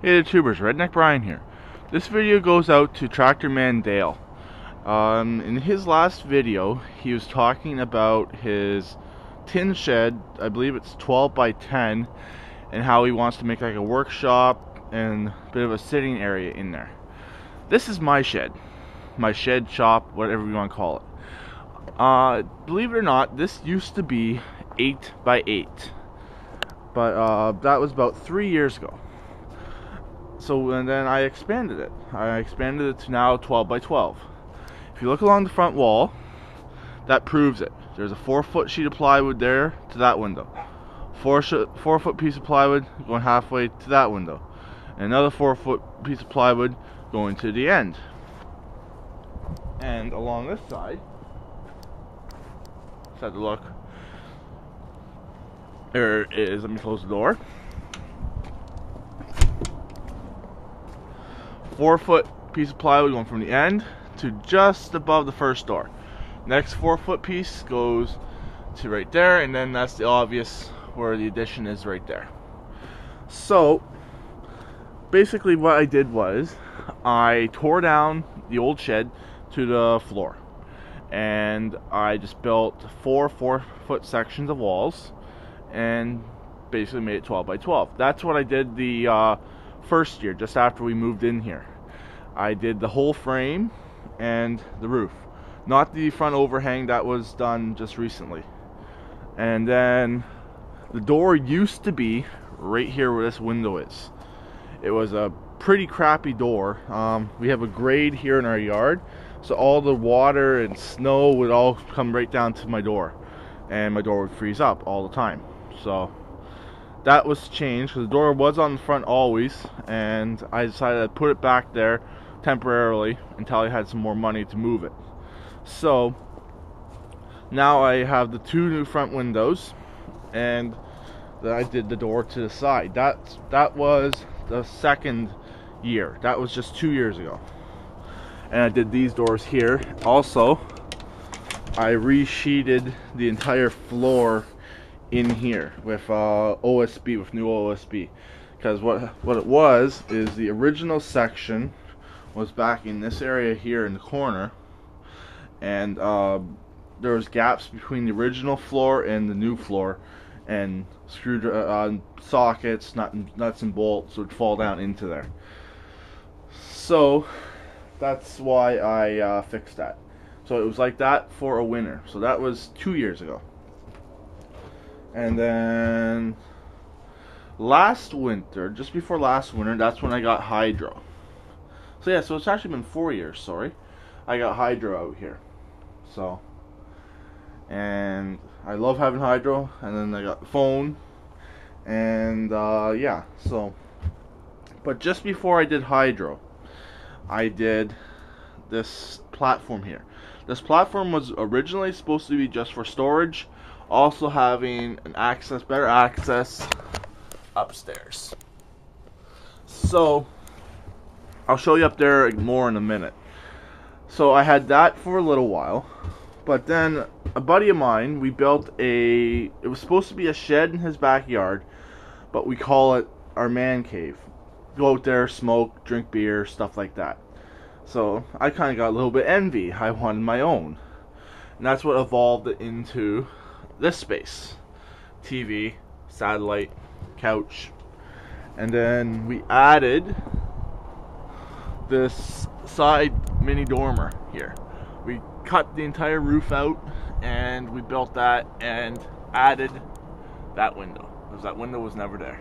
Hey the tubers, Redneck Brian here. This video goes out to Tractormandale. In his last video, he was talking about his tin shed, I believe it's 12 by 10, and how he wants to make like a workshop and a bit of a sitting area in there. This is my shed shop, whatever you want to call it. Believe it or not, this used to be 8 by 8, but that was about 3 years ago. So, and then I expanded it. To now 12 by 12. If you look along the front wall, that proves it. There's a 4-foot sheet of plywood there to that window. 4-foot piece of plywood going halfway to that window. And another 4-foot piece of plywood going to the end. And along this side, let's have a look. There it is. Let me close the door. 4-foot piece of plywood going from the end to just above the first door. Next 4-foot piece goes to right there, and then that's the obvious where the addition is right there. So basically what I did was I tore down the old shed to the floor, and I just built 4-foot sections of walls and basically made it 12 by 12. That's what I did the first year, just after we moved in here. I did the whole frame and the roof, not the front overhang. That was done just recently. And then the door used to be right here where this window is. It was a pretty crappy door. We have a grade here in our yard, so all the water and snow would all come right down to my door, and my door would freeze up all the time. So that was changed because the door was on the front always, and I decided to put it back there temporarily until I had some more money to move it. So now I have the 2 new front windows, and then I did the door to the side. That was the second year. That was just 2 years ago. And I did these doors here. Also, I resheeted the entire floor in here with OSB, with new OSB, because what it was is the original section was back in this area here in the corner, and there was gaps between the original floor and the new floor, and sockets, nuts and bolts would fall down into there. So that's why I fixed that. So it was like that for a winter. So that was 2 years ago. And then last winter, just before last winter, that's when I got hydro. So yeah, so it's actually been 4 years, sorry. I got hydro out here. So, and I love having hydro. And then I got the phone. And yeah, so, but just before I did hydro, I did this platform here. This platform was originally supposed to be just for storage, also having an better access upstairs. So I'll show you up there more in a minute. So I had that for a little while, but then a buddy of mine, we built it was supposed to be a shed in his backyard, but we call it our man cave. Go out there, smoke, drink beer, stuff like that. So I kind of got a little bit envy. I wanted my own, and that's what evolved it into this space. TV, satellite, couch, and then we added this side mini dormer here. We cut the entire roof out, and we built that and added that window, because that window was never there.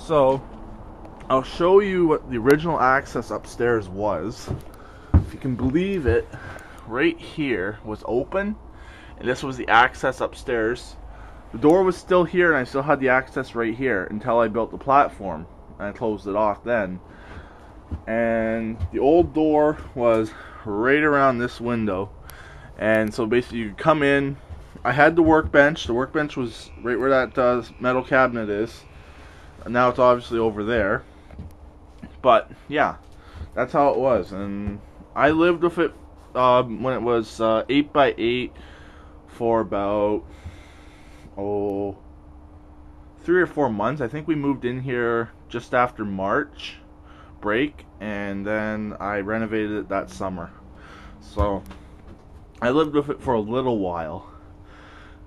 So I'll show you what the original access upstairs was. If you can believe it, right here was open, and this was the access upstairs. The door was still here, and I still had the access right here until I built the platform, and I closed it off then. And the old door was right around this window, and so basically you could come in. I had the workbench. The workbench was right where that metal cabinet is. And now it's obviously over there. But yeah, that's how it was, and I lived with it when it was 8 by 8 for about 3 or 4 months. I think we moved in here just after March break, and then I renovated it that summer. So I lived with it for a little while,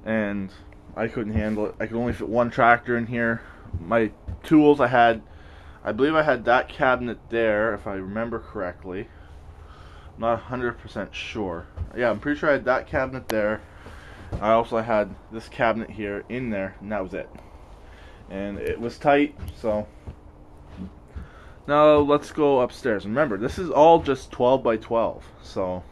and I couldn't handle it. I could only fit one tractor in here. My tools, I believe I had that cabinet there, if I remember correctly. I'm not 100% sure. Yeah, I'm pretty sure I had that cabinet there. I also had this cabinet here in there, and that was it. And it was tight, so now let's go upstairs. Remember, this is all just 12 by 12, so.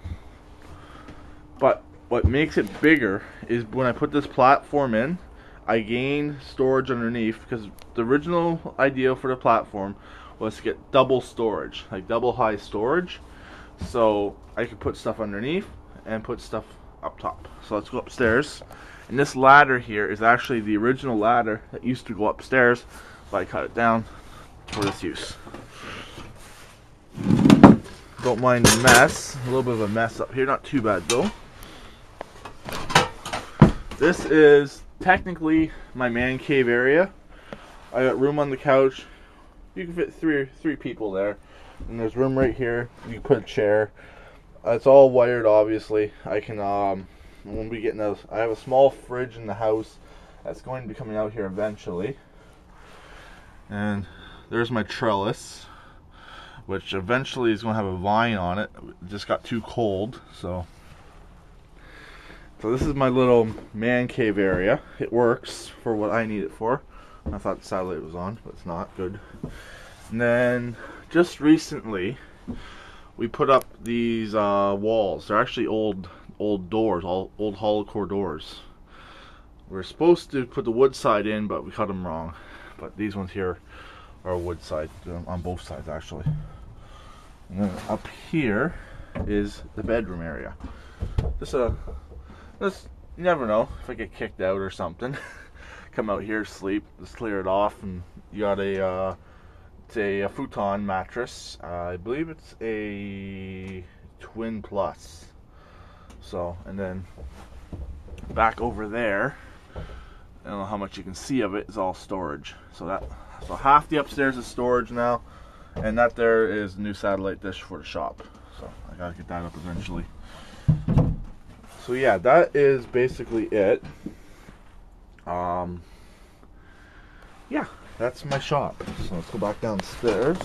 But what makes it bigger is when I put this platform in, I gained storage underneath, because the original idea for the platform was to get double storage, like double high storage, so I could put stuff underneath and put stuff up top. So let's go upstairs. And this ladder here is actually the original ladder that used to go upstairs, but I cut it down for this use. Don't mind the mess. A little bit of a mess up here, not too bad though. This is technically my man cave area. I got room on the couch. You can fit three people there. And there's room right here. You can put a chair. It's all wired, obviously. I can, when we get in those, I have a small fridge in the house that's going to be coming out here eventually. And there's my trellis, which eventually is going to have a vine on it. It just got too cold, so this is my little man cave area. It works for what I need it for. I thought the satellite was on, but it's not. Good. And then just recently we put up these walls. They're actually old doors, old hollow core doors. We're supposed to put the wood side in, but we cut them wrong. But these ones here are wood side, on both sides actually. And then up here is the bedroom area. This, you never know if I get kicked out or something. Come out here, sleep, just clear it off, and you got it's a futon mattress. I believe it's a twin plus. So, and then back over there, I don't know how much you can see of it, is all storage. So half the upstairs is storage now, and that there is a new satellite dish for the shop. So I gotta get that up eventually. So yeah, that is basically it. Yeah, that's my shop. So let's go back downstairs.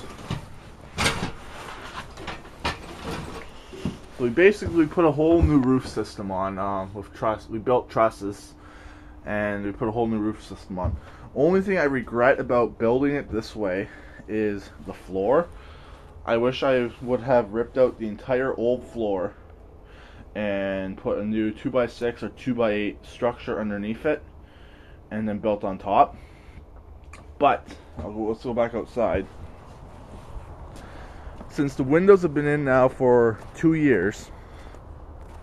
So we basically put a whole new roof system on with truss. We built trusses, and we put a whole new roof system on. Only thing I regret about building it this way is the floor. I wish I would have ripped out the entire old floor and put a new 2x6 or 2x8 structure underneath it, and then built on top. But let's go back outside. Since the windows have been in now for 2 years,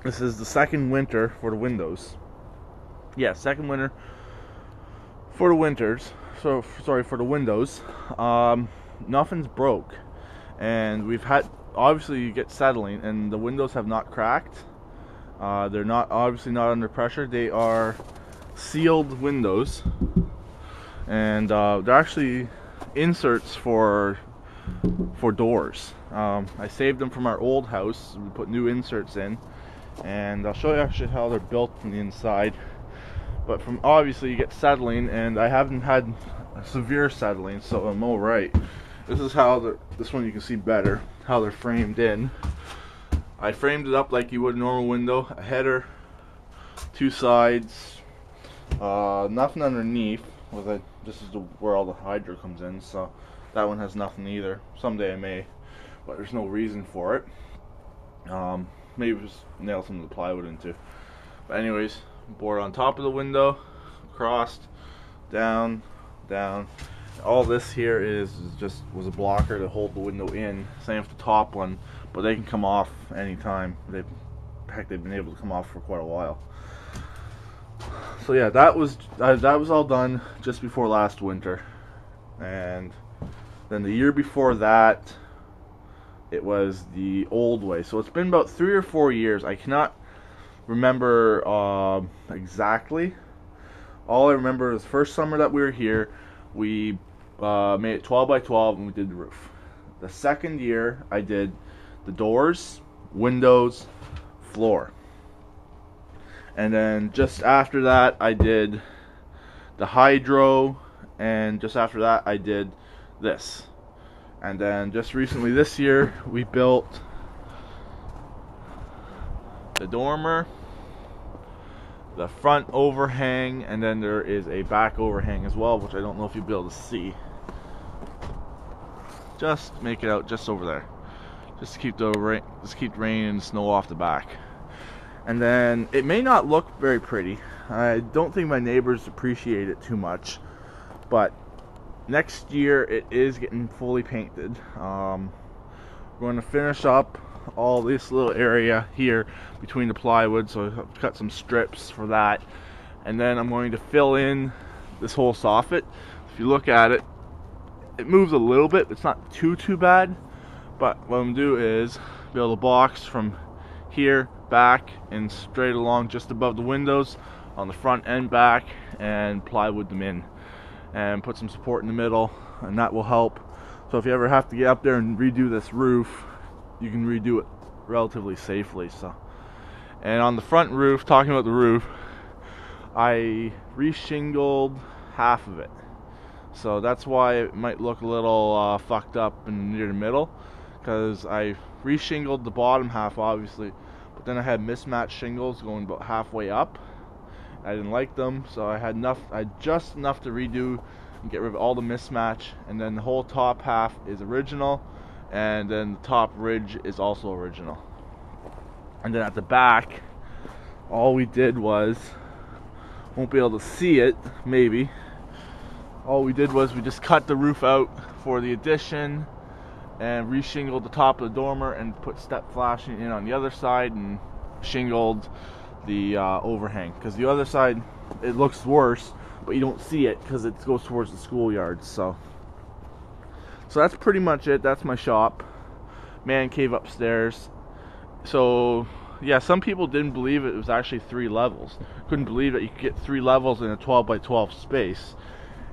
this is the second winter for the windows. Yeah, second winter for the winters. So sorry, for the windows. Nothing's broke, and we've had, obviously you get settling, and the windows have not cracked. They're not, obviously not under pressure. They are sealed windows, and they're actually inserts for doors. I saved them from our old house. We put new inserts in, and I'll show you actually how they're built from the inside. But from, obviously you get settling, and I haven't had severe settling, so I'm all right. This is how this one you can see better how they're framed in. I framed it up like you would a normal window. A header, two sides, nothing underneath. This is where all the hydro comes in, so that one has nothing either. Someday I may, but there's no reason for it. Maybe just nail some of the plywood into. But anyways, board on top of the window, crossed, down, down. All this here was a blocker to hold the window in. Same with the top one, but they can come off anytime. In fact, they've been able to come off for quite a while. So yeah, that was all done just before last winter, and then the year before that, it was the old way. So it's been about 3 or 4 years. I cannot remember exactly, All I remember is the first summer that we were here, we made it 12 by 12 and we did the roof. The second year I did the doors, windows, floor. And then just after that I did the hydro, and just after that I did this. And then just recently this year we built the dormer, the front overhang, and then there is a back overhang as well, which I don't know if you'll be able to see. Just make it out just over there, just to keep the rain and snow off the back. And then it may not look very pretty. I don't think my neighbors appreciate it too much, but next year it is getting fully painted. We're going to finish up all this little area here between the plywood, so I've cut some strips for that, and then I'm going to fill in this whole soffit. If you look at it, it moves a little bit. It's not too bad, but what I'm gonna do is build a box from here back and straight along just above the windows on the front and back, and plywood them in and put some support in the middle, and that will help. So if you ever have to get up there and redo this roof, you can redo it relatively safely. So, and on the front roof, talking about the roof, I re-shingled half of it, so that's why it might look a little fucked up in near the middle, because I re-shingled the bottom half obviously, but then I had mismatched shingles going about halfway up. I didn't like them, so I had just enough to redo and get rid of all the mismatch, and then the whole top half is original, and then the top ridge is also original. And then at the back, all we did was, won't be able to see it maybe, all we did was we just cut the roof out for the addition and re-shingled the top of the dormer and put step flashing in on the other side, and shingled the overhang, because the other side it looks worse, but you don't see it because it goes towards the schoolyard. So that's pretty much it. That's my shop. Man cave upstairs. So yeah, some people didn't believe it was actually 3 levels. Couldn't believe that you could get 3 levels in a 12 by 12 space.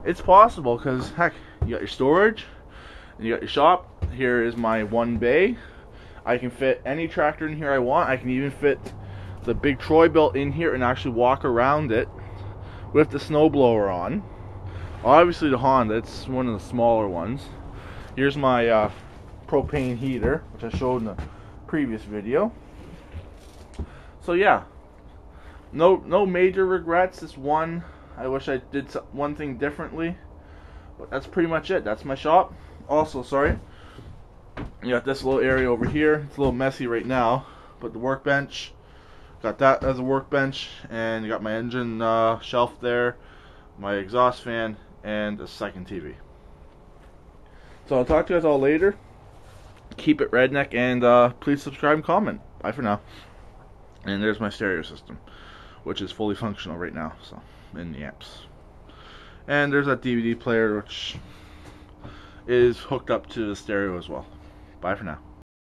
It's possible, because heck, you got your storage and you got your shop. Here is my one bay. I can fit any tractor in here I want. I can even fit the big Troy built in here and actually walk around it with the snowblower on. Obviously the Honda, it's one of the smaller ones. Here's my propane heater, which I showed in the previous video. So yeah, no major regrets. This one, I wish I did one thing differently, but that's pretty much it. That's my shop. Also, sorry, you got this little area over here. It's a little messy right now, but the workbench, got that as a workbench, and you got my engine shelf there, my exhaust fan, and a second TV. So I'll talk to you guys all later. Keep it redneck, and please subscribe and comment. Bye for now. And there's my stereo system, which is fully functional right now, so in the amps. And there's that DVD player, which is hooked up to the stereo as well. Bye for now.